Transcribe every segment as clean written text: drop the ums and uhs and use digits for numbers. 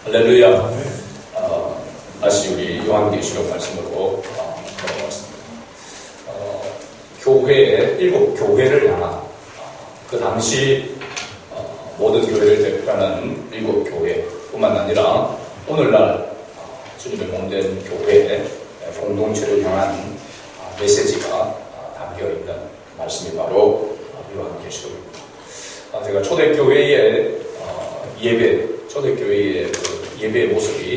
할렐루야. 다시 우리 요한계시록 말씀으로 넘어갔습니다. 교회의 일곱 교회를 향한 그 당시 모든 교회를 대표하는 일곱 교회뿐만 아니라 오늘날 주님의 몸된 교회의 공동체를 향한 메시지가 담겨있는 말씀이 바로 요한계시록입니다. 제가 초대교회의 초대교회의 예배의 모습이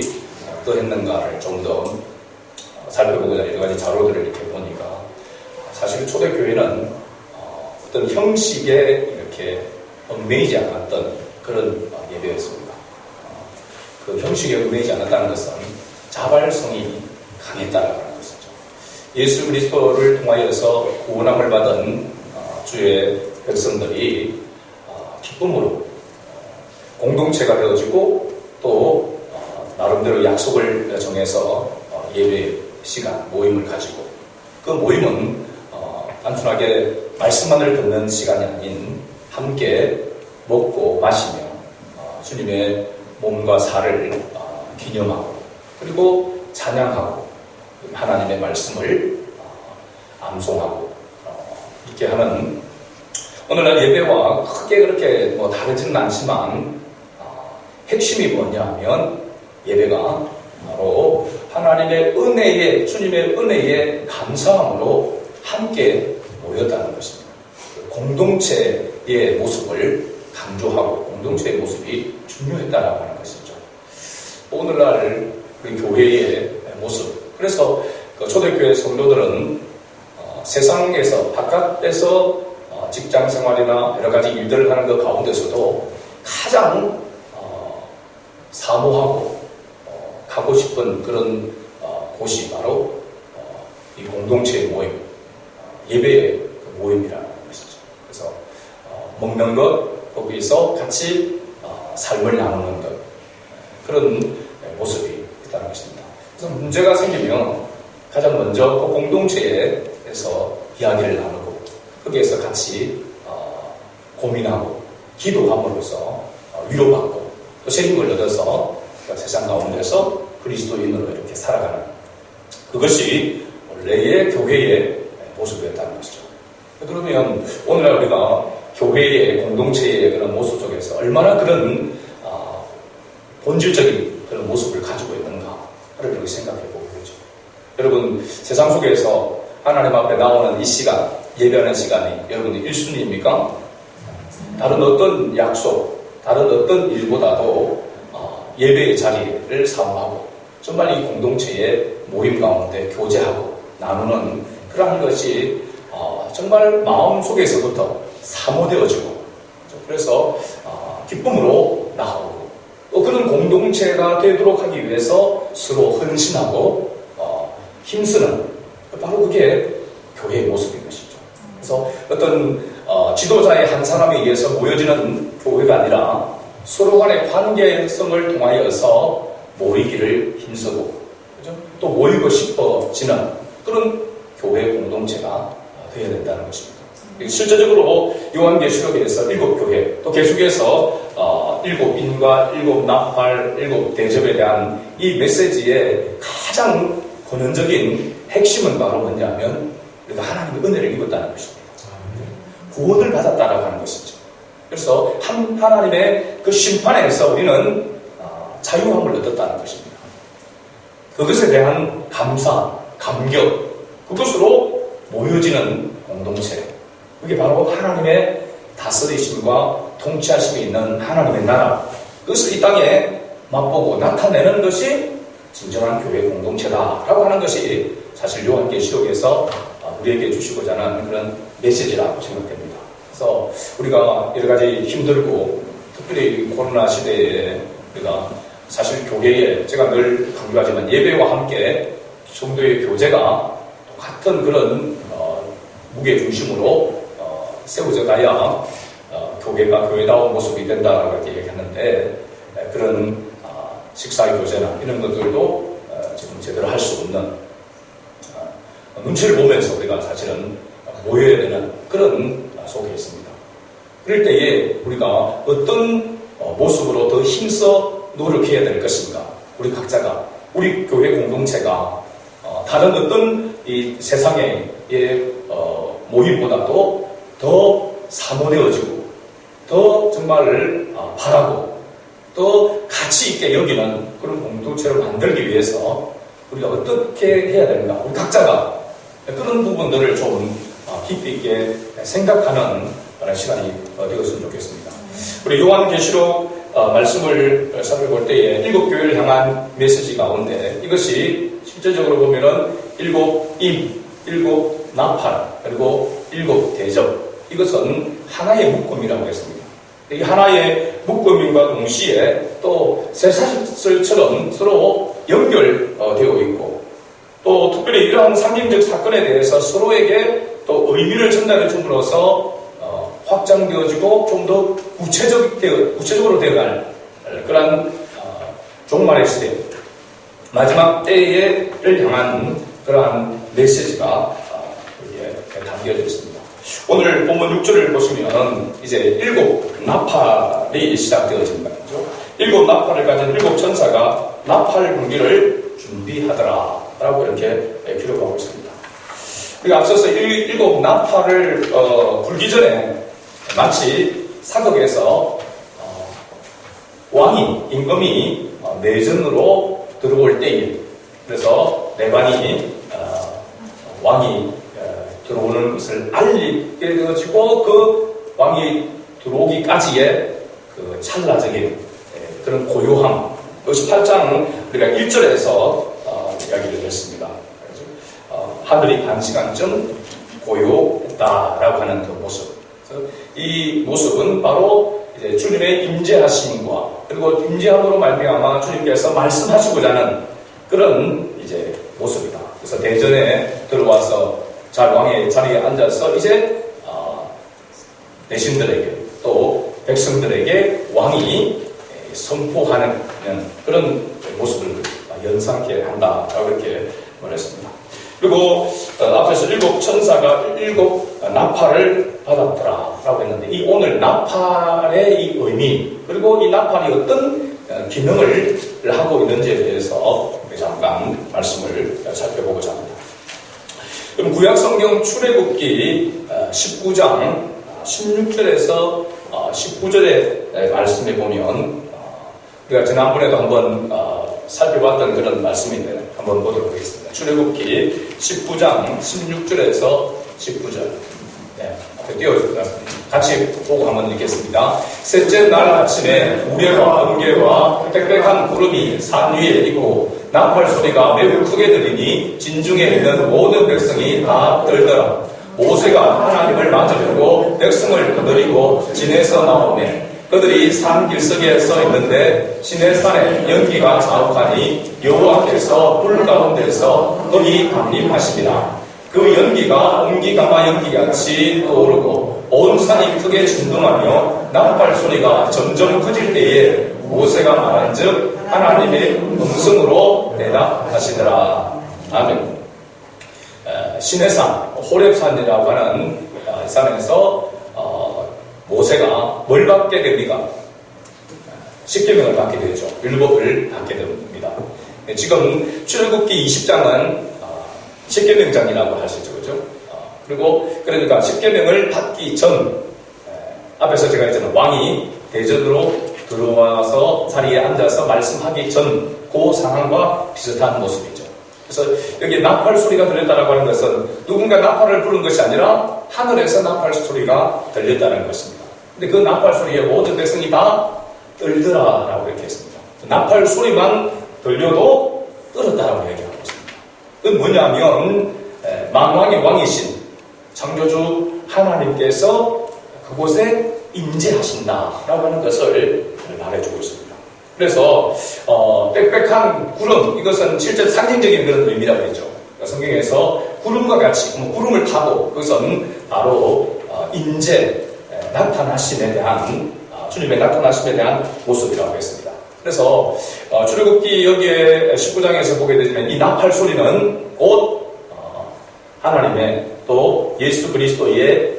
어떠했는가를 좀 더 살펴보고자 여러 가지 자료들을 이렇게 보니까 사실 초대교회는 어떤 형식에 이렇게 얽매이지 않았던 그런 예배였습니다. 그 형식에 얽매이지 않았다는 것은 자발성이 강했다는 것이죠. 예수 그리스도를 통하여서 구원함을 받은 주의 백성들이 기쁨으로 공동체가 되어지고 또 나름대로 약속을 정해서 예배 시간, 모임을 가지고 그 모임은 단순하게 말씀만을 듣는 시간이 아닌 함께 먹고 마시며 주님의 몸과 살을 기념하고 그리고 찬양하고 하나님의 말씀을 암송하고 이렇게 하는 오늘날 예배와 크게 그렇게 다르지는 않지만 핵심이 뭐냐면 예배가 바로 하나님의 은혜에 주님의 은혜에 감사함으로 함께 모였다는 것입니다. 공동체의 모습을 강조하고 공동체의 모습이 중요했다라고 하는 것이죠. 오늘날 우리 교회의 모습 그래서 초대교회 성도들은 세상에서 바깥에서 직장 생활이나 여러 가지 일들을 하는 그 가운데서도 가장 사모하고 가고 싶은 그런 곳이 바로 이 공동체의 모임, 예배의 모임이라는 것이죠. 그래서 먹는 것, 거기서 같이 삶을 나누는 것 그런 모습이 있다는 것입니다. 그래서 문제가 생기면 가장 먼저 그 공동체에서 이야기를 나누고 거기에서 같이 고민하고 기도함으로써 위로받고 또 새 힘을 얻어서 세상 가운데서 그리스도인으로 이렇게 살아가는 그것이 원래의 교회의 모습이었다는 것이죠. 그러면 오늘날 우리가 교회의 공동체의 그런 모습 속에서 얼마나 그런 본질적인 그런 모습을 가지고 있는가를 그렇게 생각해 보게 되죠. 여러분 세상 속에서 하나님 앞에 나오는 이 시간 예배하는 시간이 여러분들 1순위입니까? 다른 어떤 약속 다른 어떤 일보다도 예배의 자리를 사모하고 정말 이 공동체의 모임 가운데 교제하고 나누는 그러한 것이 정말 마음속에서부터 사모되어지고 그래서 기쁨으로 나아오고 또 그런 공동체가 되도록 하기 위해서 서로 헌신하고 힘쓰는 바로 그게 교회의 모습인 것이죠. 그래서 어떤 지도자의 한 사람에 의해서 모여지는 교회가 아니라 서로 간의 관계성을 통하여서 모이기를 힘쓰고 그렇죠? 또 모이고 싶어지는 그런 교회 공동체가 되어야 된다는 것입니다. 실제적으로 요한계시록에서 일곱 교회 또 계속해서 일곱 인과 일곱 나팔 일곱 대접에 대한 이 메시지의 가장 근원적인 핵심은 바로 뭐냐면 우리가 하나님의 은혜를 입었다는 것입니다. 구원을 받았다라고 하는 것이죠. 그래서 하나님의 그 심판에서 우리는 자유함을 얻었다는 것입니다. 그것에 대한 감사, 감격, 그것으로 모여지는 공동체. 그게 바로 하나님의 다스리심과 통치하심이 있는 하나님의 나라. 그것을 이 땅에 맛보고 나타내는 것이 진정한 교회 공동체다라고 하는 것이 사실 요한계시록에서 우리에게 주시고자 하는 그런 메시지라고 생각됩니다. 그래서 우리가 여러 가지 힘들고 특별히 코로나 시대에 우리가 사실 교회에 제가 늘 강조하지만 예배와 함께 성도의 교제가 똑같은 그런 무게 중심으로 세워져 가야 교회가 교회다운 모습이 된다라고 이렇게 얘기했는데 그런 식사 교제나 이런 것들도 지금 제대로 할 수 없는 눈치를 보면서 우리가 사실은 모여야 되는 그런 속에 있습니다. 그럴 때에 우리가 어떤 모습으로 더 힘써 노력해야 될 것인가? 우리 각자가, 우리 교회 공동체가 다른 어떤 이 세상의 모임보다도 더 사모되어지고 더 정말 바라고 또 가치 있게 여기는 그런 공동체를 만들기 위해서 우리가 어떻게 해야 되는가? 우리 각자가 그런 부분들을 좀 깊이 있게 생각하는 시간이 되었으면 좋겠습니다. 우리 요한계시록 말씀을 살펴볼 때에 7교회를 향한 메시지 가운데 이것이 실제적으로 보면은 7임, 7나팔, 그리고 7대접, 이것은 하나의 묶음이라고 했습니다. 이 하나의 묶음임과 동시에 또 쇠사슬처럼 서로 연결되어 있고, 또 특별히 이러한 상징적 사건에 대해서 서로에게 또 의미를 전달해 줌으로써 확장되어지고 좀 더 구체적으로 되어갈 그러한 종말의 시대, 마지막 때를 향한 그러한 메시지가 담겨져 있습니다. 오늘 본문 6절을 보시면 이제 7나팔이 시작되어진다. 그렇죠? 7나팔을 가진 7천사가 나팔 불기를 준비하더라 라고 이렇게 기록하고 있습니다. 우리가 앞서서 7나팔을 불기 전에 마치 사극에서 왕이, 임금이 내전으로 들어올 때에, 그래서 내관이 왕이 들어오는 것을 알리게 되어지고 그 왕이 들어오기까지의 그 찰나적인 그런 고요함, 그것이 8장 우리가 1절에서 이야기를 했습니다. 하늘이 반 시간쯤 고요했다라고 하는 그 모습. 그래서 이 모습은 바로 이제 주님의 임재하심과 그리고 임재함으로 말미암아 주님께서 말씀하시고자 하는 그런 이제 모습이다. 그래서 대전에 들어와서 왕의 자리에 앉아서 이제 내신들에게 또 백성들에게 왕이 선포하는 그런 모습을 연상케 한다라고 이렇게 말했습니다. 그리고 앞에서 7천사가 7나팔을 받았더라라고 했는데, 이 오늘 나팔의 이 의미, 그리고 이 나팔이 어떤 기능을 하고 있는지에 대해서 잠깐 말씀을 살펴보고자 합니다. 그럼 구약성경 출애굽기 19장 16절에서 19절의 말씀에 보면 우리가 지난번에도 한번 살펴봤던 그런 말씀인데 한번 보도록 하겠습니다. 출애굽기 19장 16절에서 19절. 네, 띄워주세요. 같이 보고 한번 읽겠습니다. 셋째 날 아침에 우레와 번개와 빽빽한 구름이 산 위에 있고 나팔 소리가 매우 크게 들리니 진중에 있는 모든 백성이 다 떨더라. 모세가 하나님을 맞으려고 백성을 거느리고 진에서 나오매 그들이 산 길석에 서 있는데 시내산에 연기가 자욱하니 여호와께서 불 가운데서 거기 담임하십니다. 그 연기가 옹기가마 연기같이 떠오르고 온 산이 크게 진동하며 나팔 소리가 점점 커질 때에 모세가 말한즉 하나님의 음성으로 대답하시더라. 아멘. 시내산, 호렙산이라고 하는 산에서 모세가 뭘 받게 됩니까? 십계명을 받게 되죠. 율법을 받게 됩니다. 지금 출애굽기 20장은 십계명장이라고 할 수 있죠. 그렇죠? 그리고 그러니까 십계명을 받기 전, 앞에서 제가 했잖아요. 왕이 대전으로 들어와서 자리에 앉아서 말씀하기 전 그 상황과 비슷한 모습이죠. 그래서 여기 나팔 소리가 들렸다라고 하는 것은 누군가 나팔을 부른 것이 아니라 하늘에서 나팔 소리가 들렸다는 것입니다. 근데 그 나팔 소리에 모든 백성이 다 떨더라라고 이렇게 했습니다. 나팔 소리만 들려도 떨었다라고 얘기하고 있습니다. 그건 뭐냐면 만왕의 왕이신 창조주 하나님께서 그곳에 임재하신다라고 하는 것을 말해주고 있습니다. 그래서 빽빽한 구름, 이것은 실제 상징적인 그런 의미라고 했죠. 성경에서 구름과 같이 구름을 타고 그것은 바로 임재, 나타나심에 대한 주님의 나타나심에 대한 모습이라고 했습니다. 그래서 출애굽기 여기에 19장에서 보게 되지만 이 나팔 소리는 곧 하나님의 또 예수 그리스도의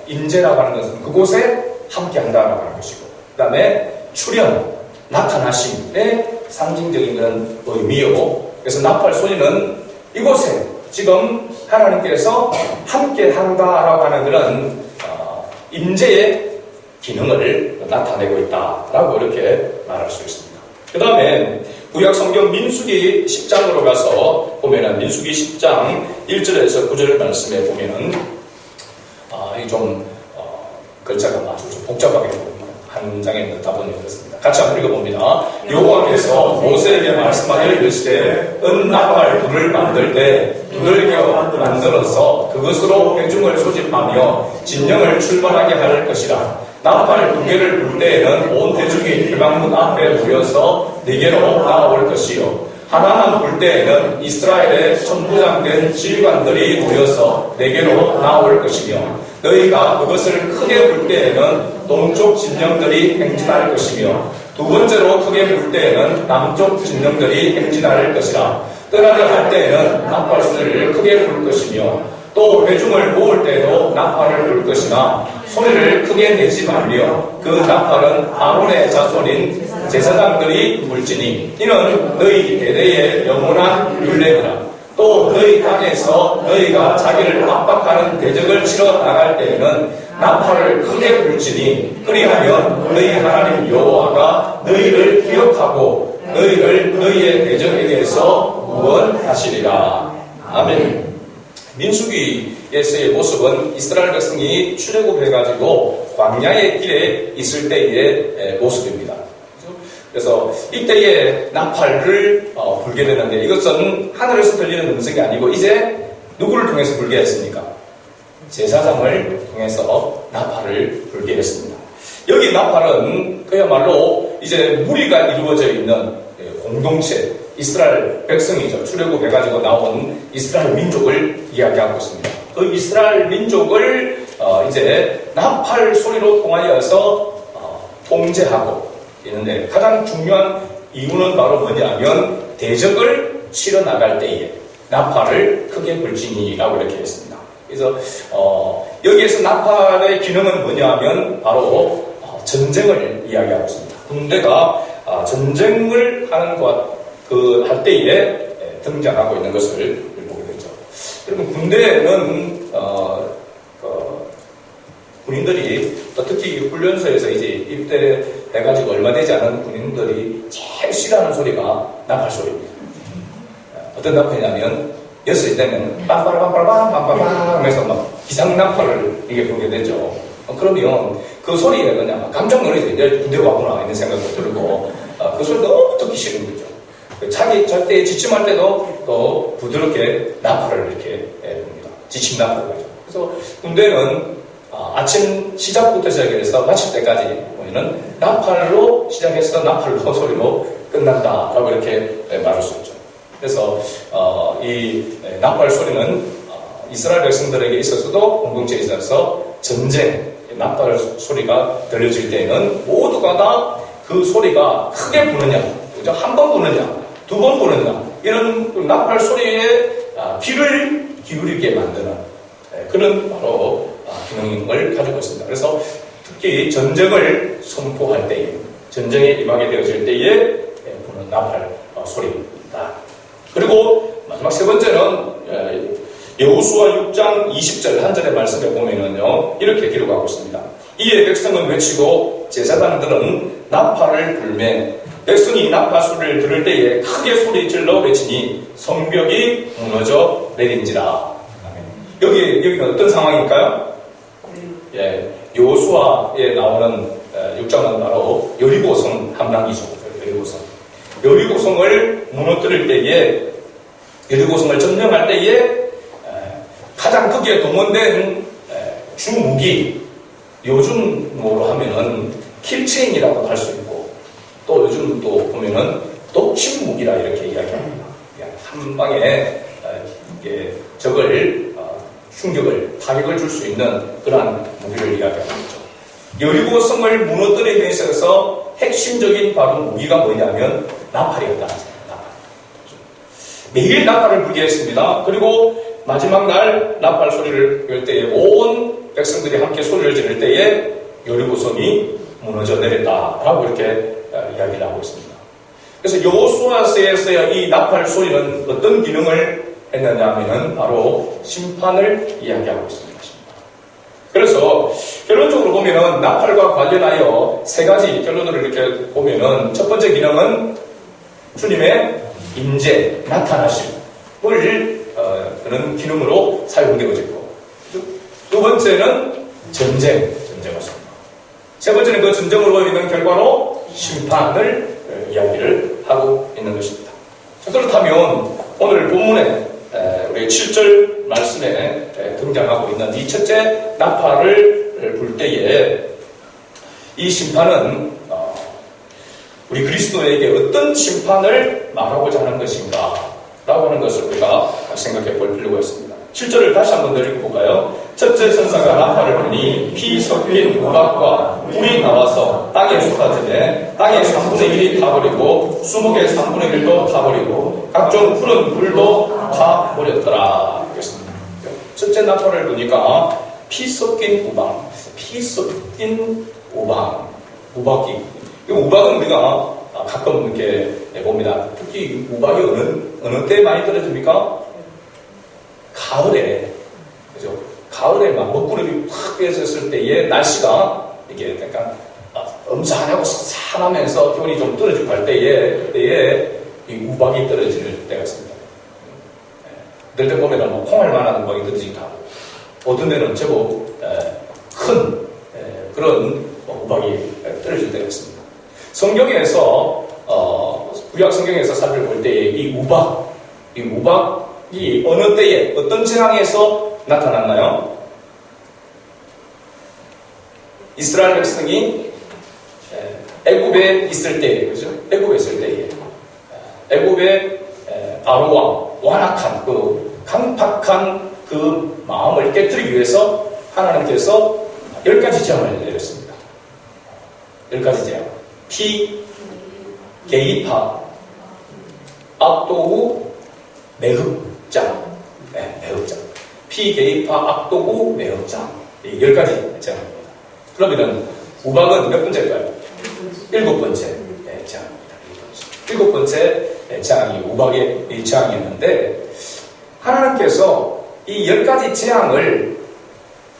임재라고 하는 것은 그곳에 함께 한다라고 하는 것이고, 그 다음에 출현, 나타나심의 상징적인 그런 의미요. 그래서 나팔 소리는 이곳에 지금 하나님께서 함께 한다라고 하는 그런 임재의 기능을 나타내고 있다라고 이렇게 말할 수 있습니다. 그 다음에 구약 성경 민수기 10장으로 가서 보면은 민수기 10장 1절에서 9절 말씀에 보면은 이 좀 글자가 아주 좀 복잡하게 보입니다. 한 장에 넣다 보니 그렇습니다. 같이 한번 읽어봅니다. 여호와께서 모세에게 말씀하여 이르시되 은나팔 둘을 만들 때 두들겨 만들어서 그것으로 회중을 소집하며 진영을 출발하게 할 것이라. 나팔 2개를 불 때에는 온 회중이 회방문 앞에 모여서 4개로 나아올 것이요 하나만 불 때에는 이스라엘의 천부장된 지휘관들이 모여서 4개로 나아올 것이며 너희가 그것을 크게 불 때에는 동쪽 진영들이 행진할 것이며 두 번째로 크게 불 때에는 남쪽 진영들이 행진할 것이라. 떠나려 할 때에는 나팔 소리를 크게 불 것이며 또 회중을 모을 때도 나팔을 불 것이나 소리를 크게 내지 말며 그 나팔은 아론의 자손인 제사장들이 불지니 이는 너희 대대의 영원한 율례니라. 또 너희 땅에서 너희가 자기를 압박하는 대적을 치러 나갈 때에는 나팔을 크게 불지니 그리하면 너희 하나님 여호와가 너희를 기억하고 너희를 너희의 대적에게서 구원하시리라. 아멘. 민수기에서의 모습은 이스라엘 백성이 출애굽해가지고 광야의 길에 있을 때의 모습입니다. 그래서 이때에 나팔을 불게 되는데 이것은 하늘에서 들리는 음성이 아니고 이제 누구를 통해서 불게 했습니까? 제사장을 통해서 나팔을 불게 했습니다. 여기 나팔은 그야말로 이제 무리가 이루어져 있는 공동체, 이스라엘 백성이죠. 출애굽해가지고 나온 이스라엘 민족을 이야기하고 있습니다. 그 이스라엘 민족을 이제 나팔 소리로 통하여서 통제하고 있는데 가장 중요한 이유는 바로 뭐냐면 대적을 치러 나갈 때에 나팔을 크게 불지니라고 이렇게 했습니다. 그래서 여기에서 나팔의 기능은 뭐냐면 바로 전쟁을 이야기하고 있습니다. 군대가 전쟁을 하는 할 때에 등장하고 있는 것을 보게 되죠. 여러분 군대는 군인들이 특히 훈련소에서 이제 입대해가지고 얼마 되지 않은 군인들이 제일 싫어하는 소리가 나팔 소리입니다. 어떤 나팔이냐면 6시 되면 빰빠라빰빠라빰빰빰 하면서 막 기상나팔을 이게 보게 되죠. 그러면 그 소리에 그냥 깜짝 놀라서 이제 군대가 왔구나 이런 생각도 들고 그 소리 너무 듣기 싫은 거죠. 자기 잘 때 지침할 때도 또 부드럽게 나팔을 이렇게 봅니다. 지침 나팔을 하죠. 그래서 군대는 아침 시작부터 시작해서 마칠 때까지 우리는 나팔로 시작해서 나팔로 소리로 끝난다라고 이렇게 말할 수 있죠. 그래서 이 나팔 소리는 이스라엘 백성들에게 있어서도 공동체에 있어서 전쟁 나팔 소리가 들려질 때에는 모두가 다 그 소리가 크게 부느냐, 한 번 부느냐, 2번 부느냐 이런 나팔 소리에 귀를 기울이게 만드는 그런 바로 기능을 가지고 있습니다. 그래서 특히 전쟁을 선포할 때에, 전쟁에 임하게 되어질 때에 부는 나팔 소리입니다. 그리고 마지막 세 번째는 여호수아 6장 20절 한 절의 말씀에 보면은요 이렇게 기록하고 있습니다. 이에 백성은 외치고 제사장들은 나팔을 불매 백성이 나팔 소리를 들을 때에 크게 소리 질러 외치니 성벽이 무너져 내린지라. 여기는 어떤 상황일까요? 여호수아에 나오는 6장은 바로 여리고성 함락이죠. 여리고성을 무너뜨릴 때에 여리고성을 점령할 때에 가장 크게 동원된 주무기 요즘으로 하면은 킬체인이라고 할 수 있고 또 요즘 또 보면은 독침무기라 이렇게 이야기합니다. 한 방에 적을 충격을 타격을 줄 수 있는 그러한 무기를 이야기하는 거죠. 여리고성을 무너뜨리기 위해 있어서 핵심적인 바로 무기가 뭐냐면 나팔이었다. 매일 나팔을 불게 했습니다. 그리고 마지막 날 나팔 소리를 열 때에 온 백성들이 함께 소리를 지를 때에 여리고성이 무너져 내렸다라고 이렇게 이야기를 하고 있습니다. 그래서 여호수아서에서의 이 나팔 소리는 어떤 기능을 했느냐 하면은 바로 심판을 이야기하고 있습니다. 그래서 결론적으로 보면은 나팔과 관련하여 세 가지 결론을 이렇게 보면은 첫 번째 기능은 주님의 임재, 나타나심을 그런 기능으로 사용되어지고, 두 번째는 전쟁이었습니다. 세 번째는 그 전쟁으로 인한 결과로 심판을 이야기를 하고 있는 것입니다. 그렇다면 오늘 본문에 우리 7절 말씀에 등장하고 있는 이 첫째 나팔을 불 때에 이 심판은 우리 그리스도에게 어떤 심판을 말하고자 하는 것인가 라고 하는 것을 우리가 생각해 볼 필요가 있습니다. 7절을 다시 한번 읽어볼까요? 첫째 천사가 나팔을 불니 피 섞인 우박과 불이 나와서 땅에 쏟아지매 땅의 3분의 1이 타버리고 수목의 3분의 1도 타버리고 각종 푸른 불도 타버렸더라. 그렇습니다. 첫째 나팔을 보니까 피 섞인 우박, 우박이. 우박은 우리가 가끔 이렇게 봅니다. 특히 우박이 어느 때 많이 떨어집니까? 가을에, 그죠? 가을에 막 먹구름이 팍 깨졌을 때에 날씨가 이게 약간 엄산하고 쌀쌀하면서 기온이 좀 떨어지고 할 때에 이 우박이 떨어질 때가 있습니다. 늘 때 보면 뭐 콩알 만한 우박이 떨어지기도 하고, 어떤 데는 제법 큰 그런 우박이 떨어질 때가 있습니다. 성경에서 구약 성경에서 살펴볼 때에 이 우박이 어느 때에 어떤 재앙에서 나타났나요? 이스라엘 백성이 애굽에 있을 때에, 그죠? 애굽에 있을 때에 애굽의 바로 왕, 완악한 그 강팍한 그 마음을 깨뜨리기 위해서 하나님께서 10가지 재앙을 내렸습니다. 10가지 재앙. 피, 게이파, 악도구, 매흡장. 매흡장. 피, 게이파, 악도구, 매흡장. 10가지 재앙입니다. 그러면 우박은 몇 번째일까요? 7번째 재앙입니다. 7번째 재앙이 우박의 재앙이었는데, 하나님께서 이 10가지 재앙을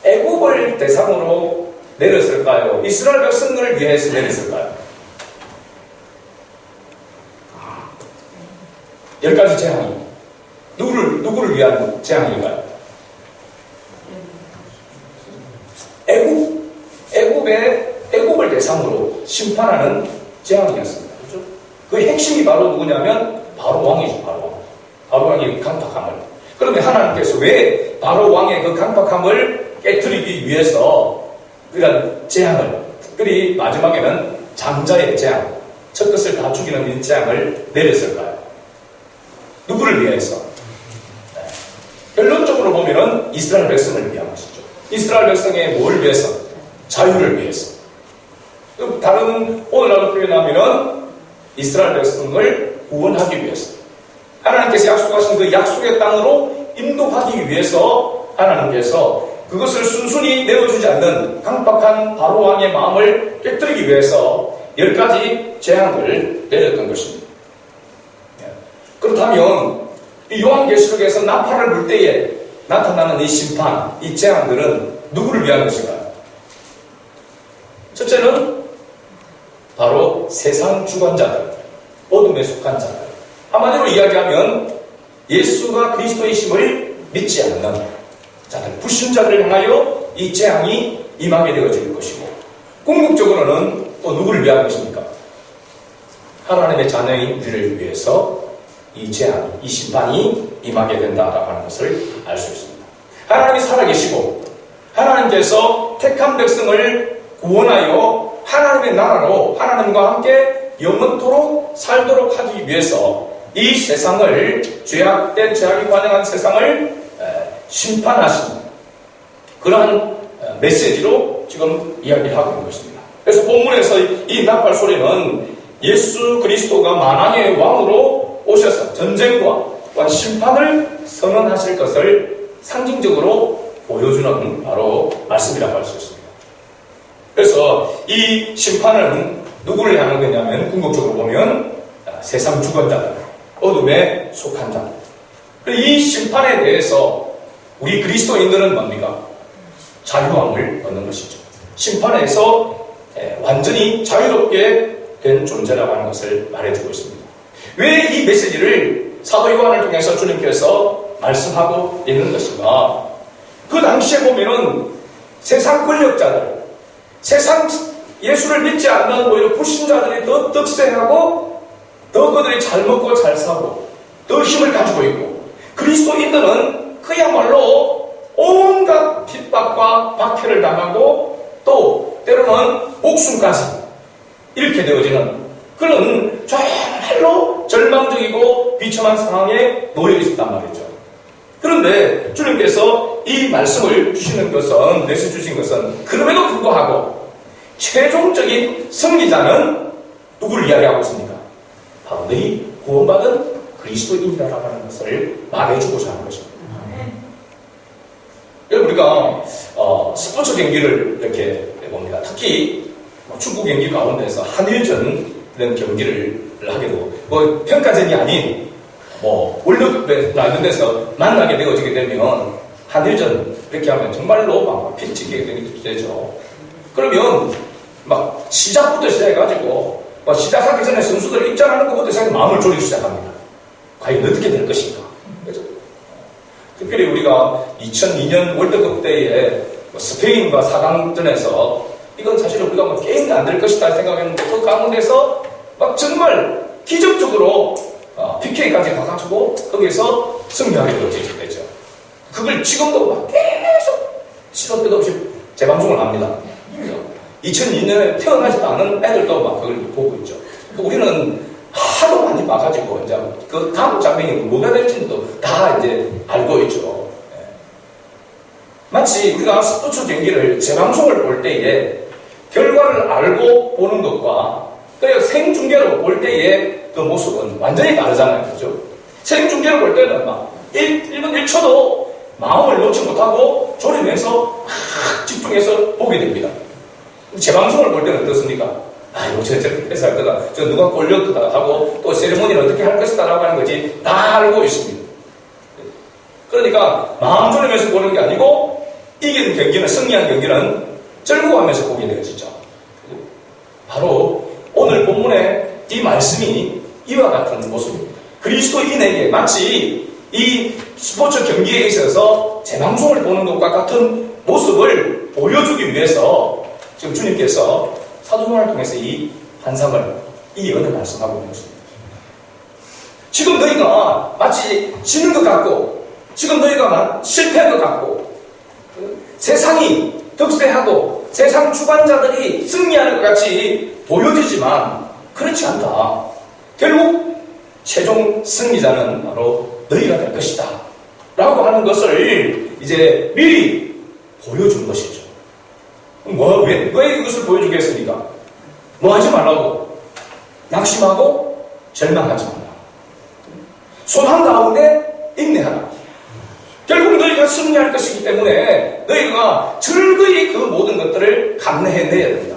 애굽을 대상으로 내렸을까요? 이스라엘 백성을 위해서 내렸을까요? 10가지 재앙이 누구를 위한 재앙인가요? 애굽을 대상으로 심판하는 재앙이었습니다. 그렇죠? 그 핵심이 바로 누구냐면 바로 왕이죠. 바로 왕의 강팍함을. 그런데 하나님께서 왜 바로 왕의 그 강팍함을 깨뜨리기 위해서 이런 재앙을, 특별히 마지막에는 장자의 재앙, 첫 것을 다 죽이는 이 재앙을 내렸을까요? 누구를 위해서? 결론적으로 보면은 이스라엘 백성을 위한 것이죠. 이스라엘 백성의 뭘 위해서? 자유를 위해서. 오늘날로 표현하면은 이스라엘 백성을 구원하기 위해서. 하나님께서 약속하신 그 약속의 땅으로 인도하기 위해서 하나님께서 그것을 순순히 내어주지 않는 강팍한 바로 왕의 마음을 깨뜨리기 위해서 10가지 재앙을 내렸던 것입니다. 그렇다면 이 요한계시록에서 나팔을 불 때에 나타나는 이 심판, 이 재앙들은 누구를 위한 것인가요? 첫째는 바로 세상 주관자들, 어둠에 속한 자들. 한마디로 이야기하면 예수가 그리스도이심을 믿지 않는 자들, 불신자들을 향하여 이 재앙이 임하게 되어질 것이고, 궁극적으로는 또 누구를 위한 것입니까? 하나님의 자녀인 우리를 위해서 이 재앙이, 이 심판이 임하게 된다라고 하는 것을 알 수 있습니다. 하나님이 살아계시고 하나님께서 택한 백성을 구원하여 하나님의 나라로 하나님과 함께 영원토록 살도록 하기 위해서 이 세상을, 죄악된 죄악이 관영한 세상을 심판하신 그러한 메시지로 지금 이야기를 하고 있는 것입니다. 그래서 본문에서 이 나팔 소리는 예수 그리스도가 만왕의 왕으로 오셔서 전쟁과 심판을 선언하실 것을 상징적으로 보여주는 바로 말씀이라고 할 수 있습니다. 그래서 이 심판은 누구를 향한 거냐면 궁극적으로 보면 세상 주권자들, 어둠에 속한 자들. 이 심판에 대해서 우리 그리스도인들은 뭡니까? 자유함을 얻는 것이죠. 심판에서 완전히 자유롭게 된 존재라고 하는 것을 말해주고 있습니다. 왜 이 메시지를 사도 요한을 통해서 주님께서 말씀하고 있는 것인가? 그 당시에 보면은 세상 권력자들, 세상 예수를 믿지 않는 오히려 불신자들이 더 득세하고 더 그들이 잘 먹고 잘 사고 더 힘을 가지고 있고, 그리스도인들은 그야말로 온갖 핍박과 박해를 당하고 또 때로는 목숨까지 잃게 되어지는 그런 정말로 절망적이고 비참한 상황에 놓여 있었단 말이죠. 그런데 주님께서 이 말씀을 주시는 것은, 내세 주신 것은 그럼에도 불구하고 최종적인 승리자는 누구를 이야기하고 있습니까? 바로 너희 구원받은 그리스도인이라고 하는 것을 말해주고자 하는 것입니다. 여러분, 우리가 스포츠 경기를 이렇게 해봅니다. 특히 축구 경기 가운데서 한일전 이런 경기를 하게 되고, 평가전이 아닌 월드컵이나 이런 데서 만나게 되어지게 되면 한일전 이렇게 하면 정말로 막 피치게 되죠. 그러면 막 시작부터 시작해가지고 시작하기 전에 선수들 입장하는 것부터 시작해 마음을 졸이기 시작합니다. 과연 어떻게 될 것인가. 그렇죠? 특별히 우리가 2002년 월드컵 때에 스페인과 4강전에서 이건 사실 우리가 게임이 안 될 것이다 생각했는데 그 가운데서 막 정말 기적적으로 PK까지 가가지고 거기서 승리하게 되죠. 그걸 지금도 막 계속 시도 때도 없이 재방송을 합니다. 2002년에 태어나지도 않은 애들도 막 그걸 보고 있죠. 우리는 하도 많이 봐가지고 이제 그 다음 장면이 뭐가 될지도 다 이제 알고 있죠. 마치 우리가 스포츠 경기를 재방송을 볼 때에 결과를 알고 보는 것과 그리고 생중계로 볼 때의 그 모습은 완전히 다르잖아요. 그죠? 생중계로 볼 때는 막 1분 1초도 마음을 놓지 못하고 졸이면서 막 집중해서 보게 됩니다. 재방송을 볼 때는 어떻습니까? 이거 저렇게 해서 할 거다. 저 누가 골 넣었다 하고 또 세리머니를 어떻게 할 것이다 라고 하는 거지 다 알고 있습니다. 그러니까 마음 졸이면서 보는 게 아니고 이긴 경기는, 승리한 경기는 즐거워하면서 보게 되어지죠. 바로 오늘 본문의 이 말씀이 이와 같은 모습입니다. 그리스도인에게 마치 이 스포츠 경기에 있어서 재방송을 보는 것과 같은 모습을 보여주기 위해서 지금 주님께서 사도 요한을 통해서 이 환상을, 이 예언을 말씀하고 있는 것입니다. 지금 너희가 마치 지는 것 같고, 지금 너희가 실패한 것 같고, 세상이 득세하고 세상 주관자들이 승리하는 것 같이 보여지지만 그렇지 않다. 결국 최종 승리자는 바로 너희가 될 것이다 라고 하는 것을 이제 미리 보여준 것이죠. 왜 이것을 보여주겠습니까? 하지 말라고. 낙심하고 절망하지 말라. 소망 가운데 인내하라. 결국 너희가 승리할 것이기 때문에 너희가 즐거이 그 모든 것들을 감내해내야 된다.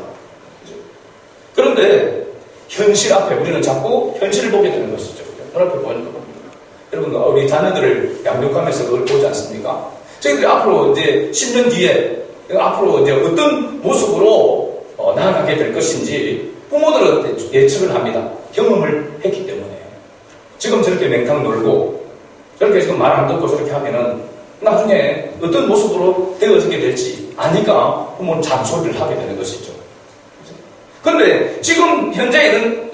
그런데 현실 앞에 우리는 자꾸 현실을 보게 되는 것이죠. 눈앞에 보이는 겁니다. 여러분, 우리 자녀들을 양육하면서 그걸 보지 않습니까? 저희들이 앞으로 이제 10년 뒤에 앞으로 이제 어떤 모습으로 나아가게 될 것인지 부모들은 예측을 합니다. 경험을 했기 때문에. 지금 저렇게 맹탕 놀고 저렇게 지금 말 안 듣고 저렇게 하면은 나중에 어떤 모습으로 되어지게 될지 아니까 부모는 잔소리를 하게 되는 것이죠. 그런데 지금 현재에는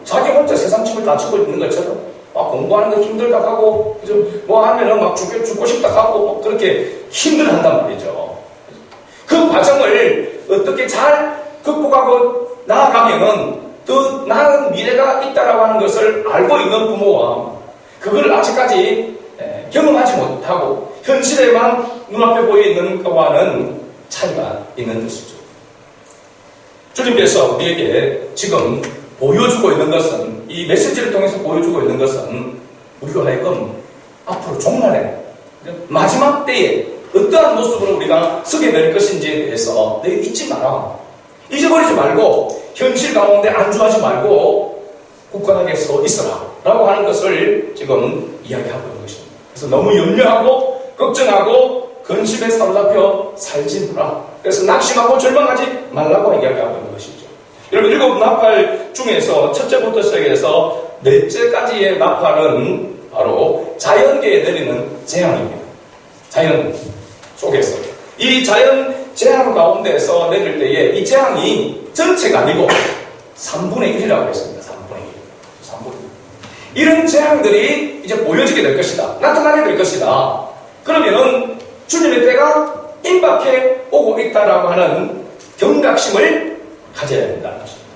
자기 혼자 세상 집을 다 치고 있는 것처럼 공부하는 거 힘들다 하고 뭐 하면은 막 죽고 싶다 하고 그렇게 힘들어한단 말이죠. 그 과정을 어떻게 잘 극복하고 나아가면은 더 나은 미래가 있다라고 하는 것을 알고 있는 부모와 그걸 아직까지 경험하지 못하고 현실에만 눈앞에 보이는 것과는 차이가 있는 것이죠. 주님께서 우리에게 지금 보여주고 있는 것은, 이 메시지를 통해서 보여주고 있는 것은 우리로 하여금 앞으로 종말에 마지막 때에 어떠한 모습으로 우리가 서게 될 것인지에 대해서 너희 잊지 마라. 잊어버리지 말고 현실 가운데 안주하지 말고 굳건하게 서 있어라 라고 하는 것을 지금 이야기하고 있는 것입니다. 그래서 너무 염려하고 걱정하고 근심에 사로잡혀 살지 마라. 그래서 낙심하고 절망하지 말라고 이야기하고 있는 것이죠. 여러분, 7 나팔 중에서 첫째부터 시작해서 넷째까지의 나팔은 바로 자연계에 내리는 재앙입니다. 자연 속에서 이 자연 재앙 가운데서 내릴 때에 이 재앙이 전체가 아니고 3분의 1이라고 했습니다. 3분의 1. 이런 재앙들이 이제 보여지게 될 것이다. 나타나게 될 것이다. 그러면은 주님의 때가 임박해 오고 있다라고 하는 경각심을 가져야 된다는 것입니다.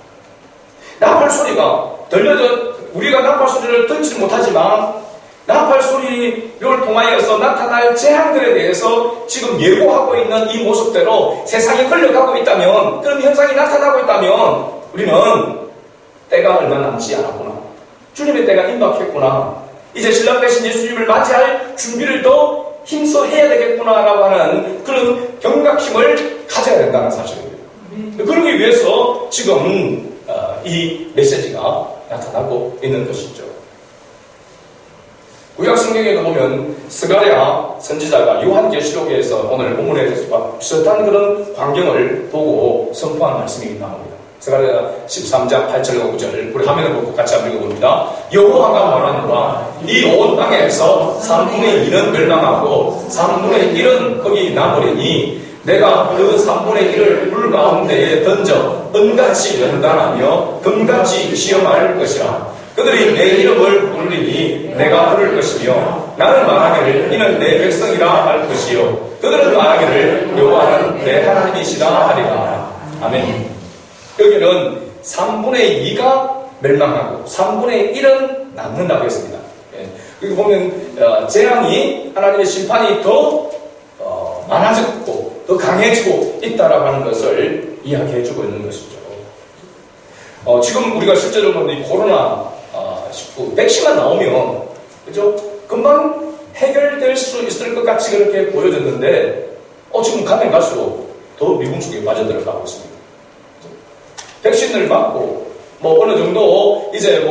나팔 소리가 우리가 나팔 소리를 듣지 못하지만 나팔 소리를 통하여서 나타날 재앙들에 대해서 지금 예고하고 있는 이 모습대로 세상이 흘러가고 있다면, 그런 현상이 나타나고 있다면 우리는 때가 얼마 남지 않았구나, 주님의 때가 임박했구나, 이제 신랑 되신 예수님을 맞이할 준비를 더 힘써 해야 되겠구나라고 하는 그런 경각심을 가져야 된다는 사실입니다. 그러기 위해서 지금 이 메시지가 나타나고 있는 것이죠. 구약 성경에도 보면 스가랴 선지자가 요한계시록에서 오늘 본문에 대해서 비슷한 그런 광경을 보고 선포한 말씀이 나옵니다. 스가랴 13장 8절과 9절 우리 화면을 보고 같이 한번 읽어봅니다. 여호와가 말하노라 이 온 땅에서 3분의 2는 멸망하고 3분의 1은 거기 남으리니 내가 그 3분의 1을 물 가운데에 던져 은같이 연단하며 금같이 시험할 것이라. 그들이 내 이름을 부르리니 내가 부를 것이며 나는 말하기를 이는 내 백성이라 할 것이요 그들은 말하기를 여호와는 내 하나님이시라 하리라. 아멘. 여기는 3분의 2가 멸망하고 3분의 1은 남는다고 했습니다. 여기 보면 재앙이, 하나님의 심판이 더 많아졌고 더 강해지고 있다라고 하는 것을 이야기해주고 있는 것이죠. 지금 우리가 실제로는 이 코로나19 백신만 나오면 그죠? 금방 해결될 수 있을 것 같이 그렇게 보여졌는데 지금 가면 갈수록 더 미궁속에 빠져들어가고 있습니다. 백신을 맞고 어느 정도 이제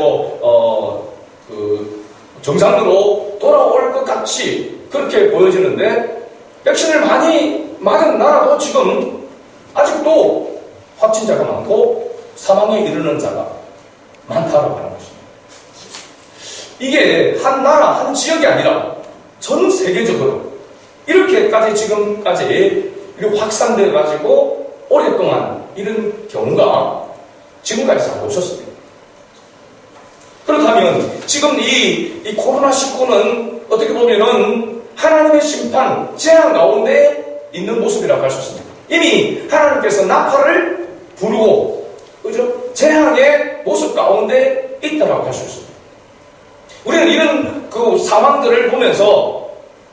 정상으로 돌아올 것 같이 그렇게 보여지는데 백신을 많이 맞은 나라도 지금 아직도 확진자가 많고 사망에 이르는 자가 많다라고 하는 것입니다. 이게 한 나라, 한 지역이 아니라 전 세계적으로 이렇게까지 지금까지 확산되어 가지고 오랫동안 이런 경우가 지금까지 잘 없었습니다. 그렇다면 지금 이 코로나19는 어떻게 보면은 하나님의 심판, 재앙 가운데 있는 모습이라고 할 수 있습니다. 이미 하나님께서 나팔을 부르고, 그죠? 재앙의 모습 가운데 있다라고 할 수 있습니다. 우리는 이런 그 상황들을 보면서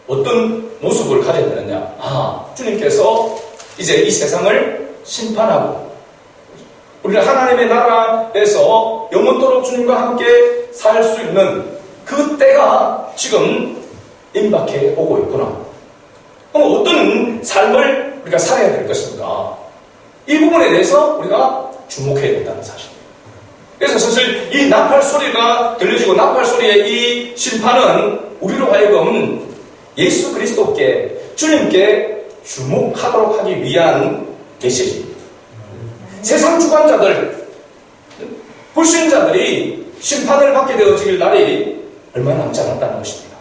어떤 모습을 가져야 되느냐? 주님께서 이제 이 세상을 심판하고, 우리는 하나님의 나라에서 영원토록 주님과 함께 살 수 있는 그 때가 지금 임박해 오고 있구나. 그럼 어떤 삶을 우리가 살아야 될 것인가? 이 부분에 대해서 우리가 주목해야 된다는 사실입니다. 그래서 사실 이 나팔 소리가 들려지고 나팔 소리의 이 심판은 우리로 하여금 예수 그리스도께, 주님께 주목하도록 하기 위한 메시지입니다. 세상 주관자들, 불신자들이 심판을 받게 되어질 날이 얼마 남지 않았다는 것입니다.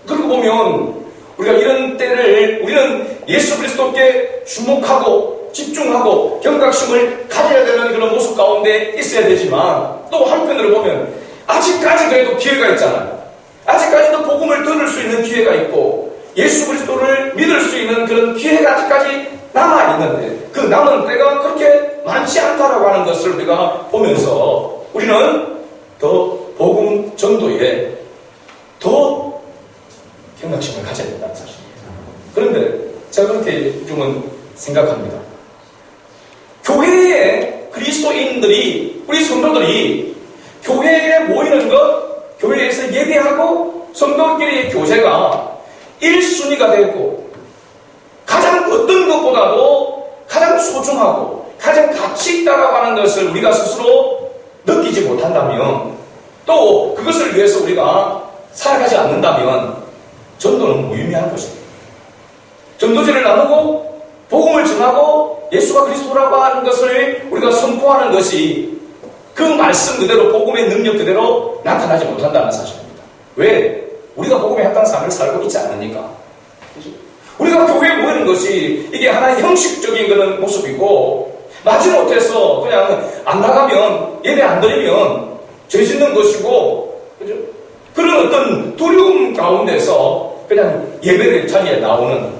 그리고 보면 우리가 이런 때를 우리는 예수 그리스도께 주목하고 집중하고 경각심을 가져야 되는 그런 모습 가운데 있어야 되지만, 또 한편으로 보면 아직까지 그래도 기회가 있잖아요. 아직까지도 복음을 들을 수 있는 기회가 있고 예수 그리스도를 믿을 수 있는 그런 기회가 아직까지 남아있는데 그 남은 때가 그렇게 많지 않다라고 하는 것을 우리가 보면서 우리는 더 복음 전도에 더 경각심을 가져야 된다는 사실입니다. 그런데 제가 그렇게 요즘은 생각합니다. 교회에 그리스도인들이, 우리 성도들이 교회에 모이는 것, 교회에서 예배하고 성도끼리의 교제가 1순위가 되고 가장 어떤 것보다도 가장 소중하고 가장 가치 있다라고 하는 것을 우리가 스스로 느끼지 못한다면, 또 그것을 위해서 우리가 살아가지 않는다면 전도는 무의미한 것입니다. 전도지를 나누고 복음을 전하고 예수가 그리스도라고 하는 것을 우리가 선포하는 것이 그 말씀 그대로, 복음의 능력 그대로 나타나지 못한다는 사실입니다. 왜? 우리가 복음에 합당한 삶을 살고 있지 않으니까. 우리가 교회에 모이는 것이 이게 하나의 형식적인 그런 모습이고, 마지못해서 그냥 안 나가면, 예배 안 드리면 죄 짓는 것이고, 그죠? 그런 어떤 두려움 가운데서 그냥 예배 자리에 나오는,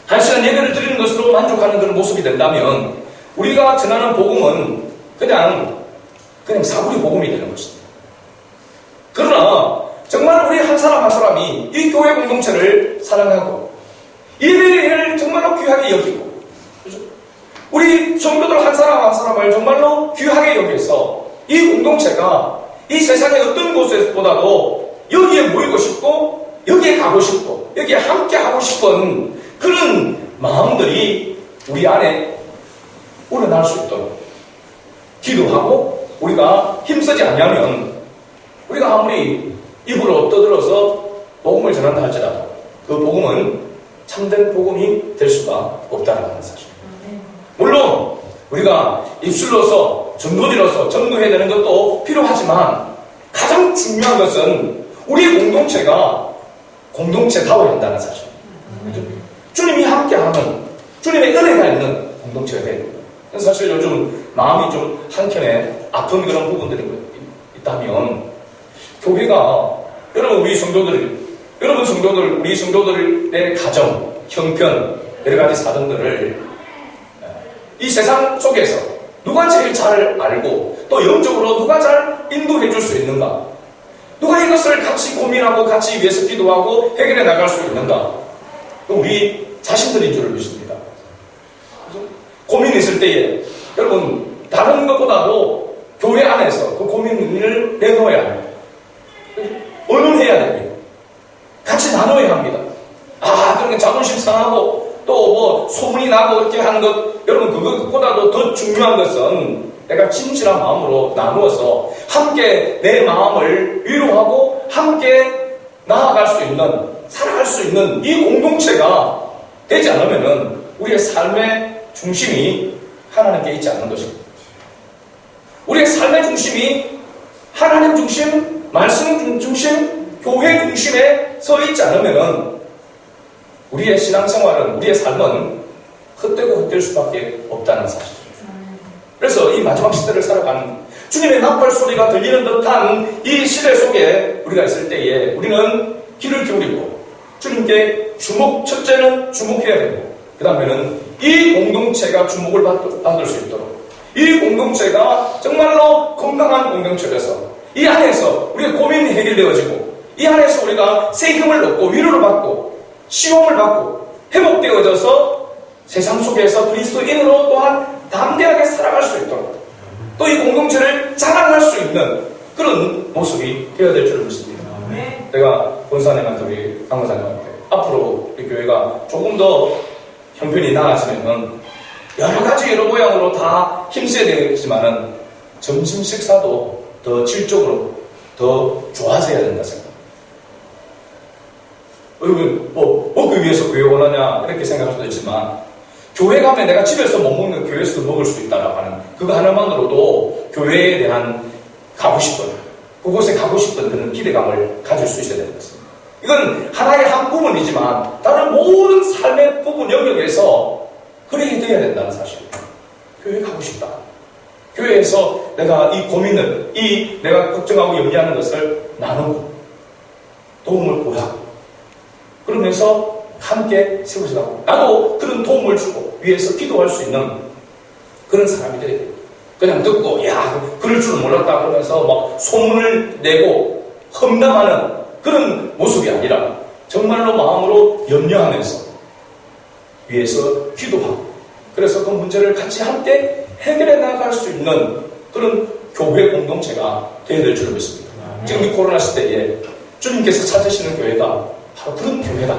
한 시간 예배를 드리는 것으로 만족하는 그런 모습이 된다면, 우리가 전하는 복음은 그냥 사구리 복음이 되는 것입니다. 그러나 정말 우리 한 사람 한 사람이 이 교회 공동체를 사랑하고 예배를 정말로 귀하게 여기고, 그렇죠? 우리 성도들 한 사람 한 사람을 정말로 귀하게 여기서 이 공동체가 이 세상의 어떤 곳에서보다도 여기에 모이고 싶고, 여기에 가고 싶고, 여기에 함께 하고 싶은 그런 마음들이 우리 안에 우러날 수 있도록 기도하고, 우리가 힘쓰지 않으면 우리가 아무리 입으로 떠들어서 복음을 전한다 할지라도 그 복음은 참된 복음이 될 수가 없다는 사실입니다. 물론 우리가 입술로서 전도지로서 전도해야 되는 것도 필요하지만, 가장 중요한 것은 우리 공동체가 공동체다워야 한다는 사실입니다. 주님이 함께하는, 주님의 은혜가 있는 공동체가 돼야 됩니다. 사실 요즘 마음이 좀 한켠에 아픈 그런 부분들이 있다면, 교회가 여러분 우리 성도들, 우리 성도들의 가정, 형편, 여러 가지 사정들을 이 세상 속에서 누가 제일 잘 알고, 또 영적으로 누가 잘 인도해 줄 수 있는가, 누가 이것을 같이 고민하고 같이 위해서 기도하고 해결해 나갈 수 있는가, 우리 자신들인 줄을 믿습니다. 고민이 있을 때에 여러분 다른 것보다도 교회 안에서 그 고민을 내놓아야 합니다. 의논해야 됩니다. 같이 나눠야 합니다. 그러니까 자존심 상하고 또 뭐 소문이 나고 이렇게 하는 것, 여러분 그것보다도 더 중요한 것은 내가 진실한 마음으로 나누어서 함께 내 마음을 위로하고 함께 나아갈 수 있는, 살아갈 수 있는 이 공동체가 되지 않으면은 우리의 삶의 중심이 하나님께 있지 않는 것입니다. 우리의 삶의 중심이 하나님 중심, 말씀 중심, 교회 중심에 서 있지 않으면은 우리의 신앙생활은, 우리의 삶은 헛되고 헛될 수밖에 없다는 사실입니다. 그래서 이 마지막 시대를 살아가는, 주님의 나팔 소리가 들리는 듯한 이 시대 속에 우리가 있을 때에 우리는 귀를 기울이고 주님께 첫째는 주목해야 되고, 그 다음에는 이 공동체가 주목을 받을 수 있도록, 이 공동체가 정말로 건강한 공동체에서 이 안에서 우리의 고민이 해결되어지고, 이 안에서 우리가 새 힘을 얻고 위로를 받고 시험을 받고 회복되어져서 세상 속에서 그리스도인으로 또한 담대하게 살아갈 수 있도록, 또 이 공동체를 자랑할 수 있는 그런 모습이 되어야 될 줄 믿습니다. 제가 권사님한테, 우리 강사님한테 앞으로 우리 교회가 조금 더 형편이 나아지면은 여러 가지 여러 모양으로 다 힘써야 되겠지만은 점심 식사도 더 질적으로 더 좋아져야 된다 생각합니다. 여러분 먹기 위해서 교회 오느냐 이렇게 생각할 수도 있지만, 교회 가면 내가 집에서 못 먹는 교회에서도 먹을 수 있다라고 하는 그거 하나만으로도 교회에 대한 가고 싶은, 그곳에 가고 싶은 그런 기대감을 가질 수 있어야 되는 것입니다. 이건 하나의 한 부분이지만 다른 모든 삶의 부분 영역에서 그래야 돼야 된다는 사실입니다. 교회 가고 싶다. 교회에서 내가 이 고민을, 내가 걱정하고 염려하는 것을 나누고 도움을 구하고, 그러면서 함께 세워져가고, 나도 그런 도움을 주고 위해서 기도할 수 있는 그런 사람이 되야 돼요. 그냥 듣고 그럴 줄은 몰랐다 그러면서 막 소문을 내고 험담하는 그런 모습이 아니라 정말로 마음으로 염려하면서 위해서 기도하고, 그래서 그 문제를 같이 함께 해결해 나갈 수 있는 그런 교회 공동체가 되어야 될 줄 믿습니다. 지금 이 코로나 시대에 주님께서 찾으시는 교회가 바로 그런 교회다.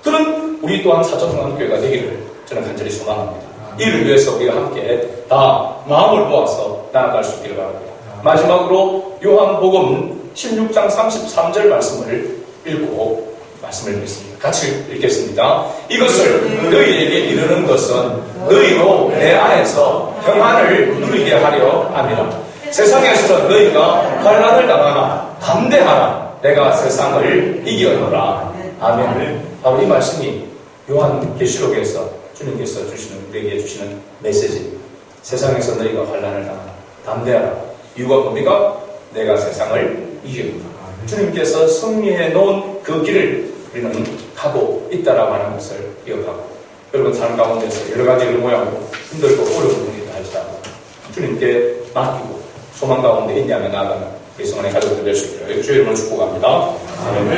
그런 우리 또한 사천성한 교회가 되기를 저는 간절히 소망합니다. 이를 위해서 우리가 함께 다 마음을 모아서 나아갈 수 있기를 바랍니다. 마지막으로 요한복음 16장 33절 말씀을 읽고 말씀을 드리겠습니다. 같이 읽겠습니다. 이것을 너희에게 이르는 것은 너희로 내 안에서 평안을 누리게 하려 함이라. 세상에서는 너희가 환난을 당하나 담대하라. 내가 세상을 이겨노라. 아멘. 바로 이 말씀이 요한계시록에서 주님께서 우리에게 주시는 메시지입니다. 세상에서 너희가 환난을 당하나 담대하라. 이유가 뭡니까? 내가 세상을 이깁니다. 주님께서 승리해 놓은 그 길을 우리는 가고 있다라고 하는 것을 기억하고, 여러분 삶 가운데서 여러 가지 모양으로 힘들고 어려운 일이 할지라도 주님께 맡기고 소망 가운데 인내하며 나아가는 우리 성원의 가족들 될 수 있도록 주의 이름으로 축복합니다. 아멘.